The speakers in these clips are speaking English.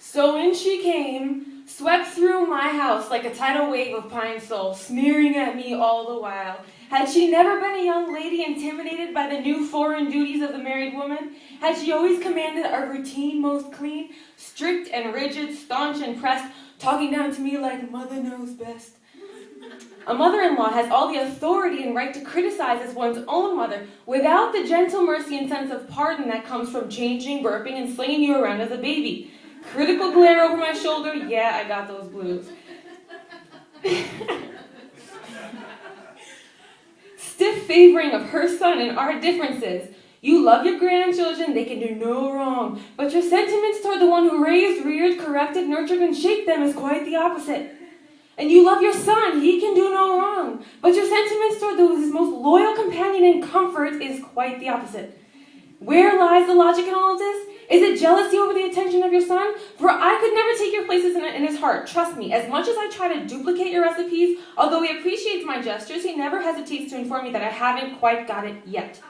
So in she came, swept through my house like a tidal wave of pine sol, sneering at me all the while. Had she never been a young lady intimidated by the new foreign duties of the married woman? Had she always commanded a routine most clean, strict and rigid, staunch and pressed, talking down to me like mother knows best? A mother-in-law has all the authority and right to criticize as one's own mother without the gentle mercy and sense of pardon that comes from changing, burping, and slinging you around as a baby. Critical glare over my shoulder, yeah, I got those blues. Stiff favoring of her son and our differences. You love your grandchildren, they can do no wrong, but your sentiments toward the one who raised, reared, corrected, nurtured, and shaped them is quite the opposite. And you love your son, he can do no wrong, but your sentiments toward his most loyal companion and comfort is quite the opposite. Where lies the logic in all of this? Is it jealousy over the attention of your son? For I could never take your places in his heart. Trust me, as much as I try to duplicate your recipes, although he appreciates my gestures, he never hesitates to inform me that I haven't quite got it yet.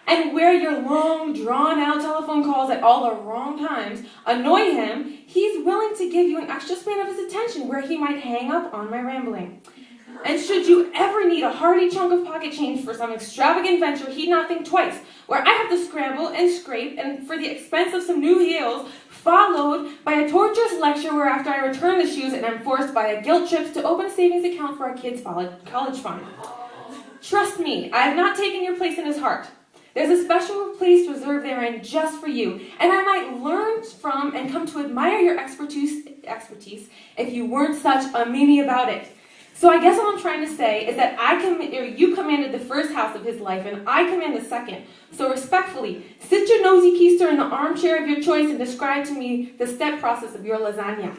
And where your long, drawn-out telephone calls at all the wrong times annoy him, he's willing to give you an extra span of his attention where he might hang up on my rambling. And should you ever need a hearty chunk of pocket change for some extravagant venture, he'd not think twice, where I have to scramble and scrape and for the expense of some new heels, followed by a torturous lecture where after I return the shoes and am forced by a guilt trip to open a savings account for our kids' college fund. Trust me, I have not taken your place in his heart. There's a special place reserved therein just for you, and I might learn from and come to admire your expertise if you weren't such a meanie about it. So I guess what I'm trying to say is that you commanded the first house of his life, and I command the second. So respectfully, sit your nosy keister in the armchair of your choice and describe to me the step process of your lasagna.